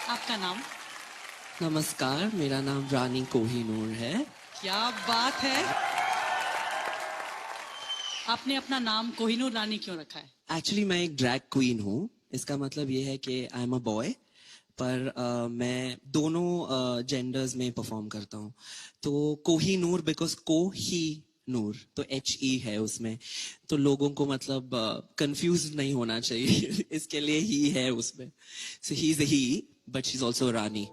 आपका नाम? नमस्कार, मेरा नाम रानी कोहिनूर है। क्या बात है। आपने अपना नाम कोहिनूर रानी क्यों रखा है? एक्चुअली मैं एक ड्रैग क्वीन हूँ। इसका मतलब ये है कि आई एम अ बॉय, पर मैं दोनों जेंडर्स में परफॉर्म करता हूँ। तो कोहिनूर बिकॉज को ही नूर, तो HE है उसमें, तो लोगों को मतलब कंफ्यूज नहीं होना चाहिए इसके लिए ही है उसमें। So he is he, but she is also रानी।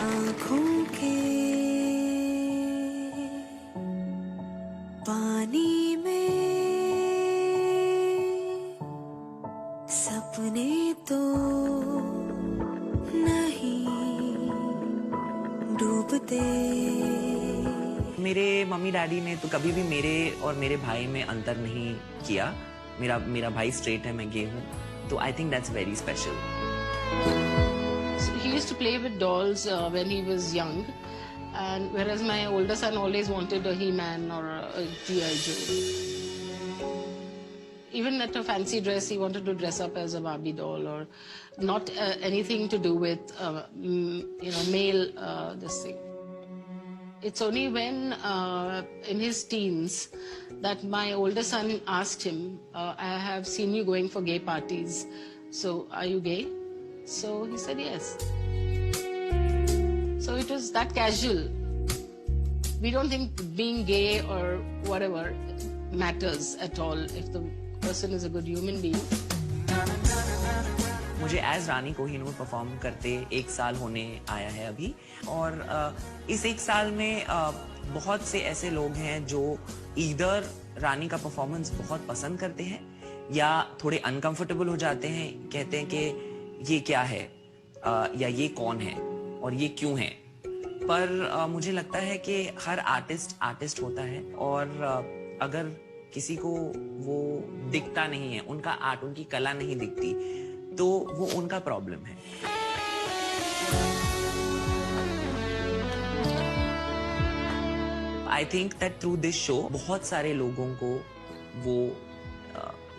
आँखों के पानी में सपने तो नहीं डूबते। मेरे मम्मी डैडी ने तो कभी भी मेरे और मेरे भाई में अंतर नहीं किया। मेरा भाई स्ट्रेट है, मैं गे हूँ, तो I think that's very special. He used to play with dolls when he was young, and whereas my older son always wanted a He-Man or a G.I. Joe. Even at a fancy dress, he wanted to dress up as a Barbie doll, or not anything to do with male this thing. It's only when in his teens that my older son asked him, I have seen you going for gay parties, so are you gay? So he said yes. So it was that casual. We don't think being gay or whatever matters at all if the person is a good human being. मुझे as रानी Kohinoor perform करते 1 साल होने आया है अभी, और इस 1 साल में बहुत से ऐसे लोग हैं जो ईदर रानी का परफॉर्मेंस बहुत पसंद करते हैं या थोड़े अनकंफर्टेबल हो जाते हैं, कहते हैं कि ये क्या है या ये कौन है और ये क्यों है। पर मुझे लगता है कि हर आर्टिस्ट होता है, और अगर किसी को वो दिखता नहीं है, उनका आर्ट, उनकी कला नहीं दिखती, तो वो उनका प्रॉब्लम है। I think that through this show बहुत सारे लोगों को वो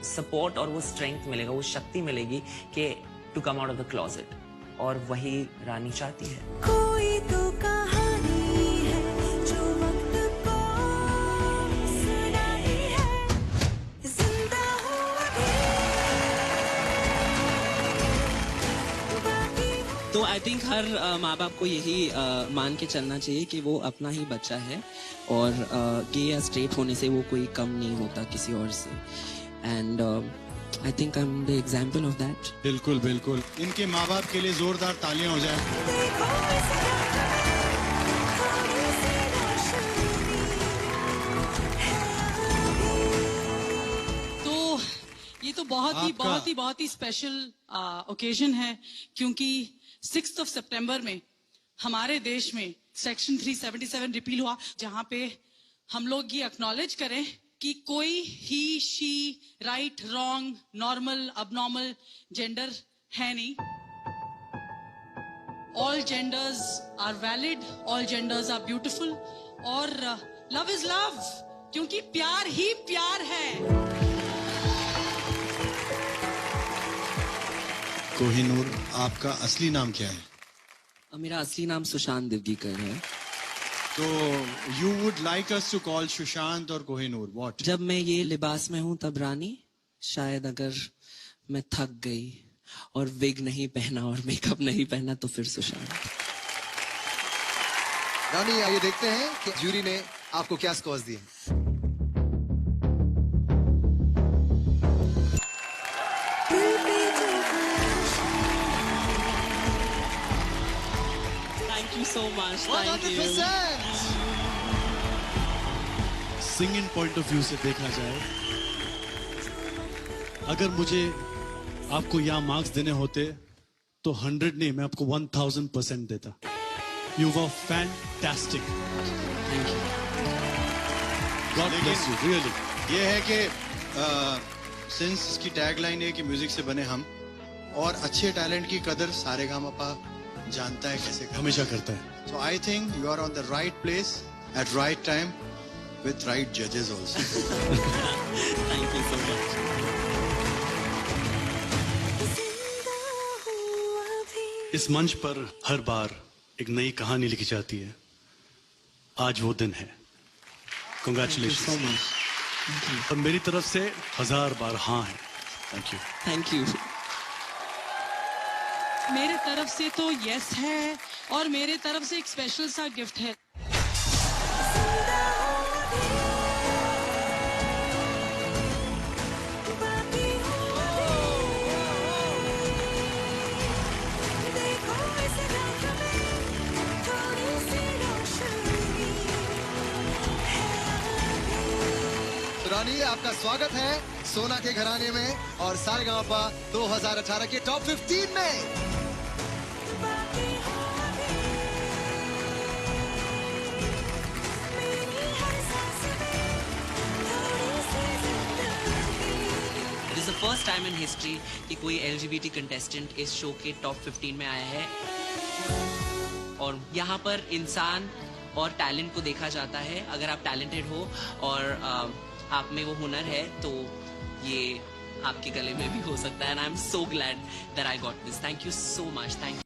सपोर्ट और वो स्ट्रेंथ मिलेगा, वो शक्ति मिलेगी कि to come out of the closet, और वही रानी चाहती है। कोई तो कहानी है जो वक्त को सुनाई है, जिंदा हूँ अभी। तो आई थिंक हर माँ बाप को यही मान के चलना चाहिए कि वो अपना ही बच्चा है, और गे या स्ट्रेट होने से वो कोई कम नहीं होता किसी और से। And I think I am the example of that. बिल्कुल बिल्कुल, इनके माँ बाप के लिए जोरदार तालियां हो जाए। तो ये तो बहुत ही स्पेशल ओकेजन है, क्योंकि 6 सितंबर में हमारे देश में सेक्शन 377 रिपील हुआ, जहां पे हम लोग ये एक्नॉलेज करें कि कोई he, she, right, wrong, normal, abnormal gender है नहीं। All genders are valid, all genders are beautiful, और लव इज लव। क्योंकि प्यार ही प्यार है। कोहिनूर, आपका असली नाम क्या है? मेरा असली नाम सुशांत दिवगीकर है। तो you would like us to call Sushant और कोहिनूर व्हाट? जब मैं ये लिबास में हूं तब रानी, शायद अगर मैं थक गई और विग नहीं पहना और मेकअप नहीं पहना तो फिर सुशांत। रानी, आइए देखते हैं कि जूरी ने आपको क्या स्कोर्स दिए। दिल पे जो thank you so much. 100%। Singing point of view से देखा जाए, अगर मुझे आपको यहाँ मार्क्स देने होते तो 100 नहीं, मैं आपको 1000% देता। You were fantastic. Thank you. God bless you really. ये है कि सिंस इसकी टैगलाइन है कि म्यूजिक से बने हम, और अच्छे टैलेंट की कदर सारेगामापा जानता है कैसे करना। हमेशा करता है। So I think you are on the right place at right time with right judges also. Thank you so much. जिंदा हूँ अभी। इस मंच पर हर बार एक नई कहानी लिखी जाती है। आज वो दिन है। So congratulation. मच। और मेरी तरफ से 1000 बार हाँ है। Thank you. Thank you. मेरे तरफ से तो यस है, और मेरे तरफ से एक स्पेशल सा गिफ्ट है। जिंदा हूँ अभी। बाकी हूँ अभी। देखो इस रात में थोड़ी सी रोशनी है अभी। तो रानी, आपका स्वागत है सोना के घराने में और सारेगामापा 2018 के टॉप 15 में। बाकी हूँ अभी। मेरी हर सांस में थोड़ी सी जिंदगी। It is the first time in history कि कोई LGBT कंटेस्टेंट इस शो के टॉप 15 में आया है। और यहाँ पर इंसान और टैलेंट को देखा जाता है। अगर आप टैलेंटेड हो और आप में वो हुनर है तो ये आपके गले में भी हो सकता है। And I am so glad that I got this. Thank you so much. Thank you.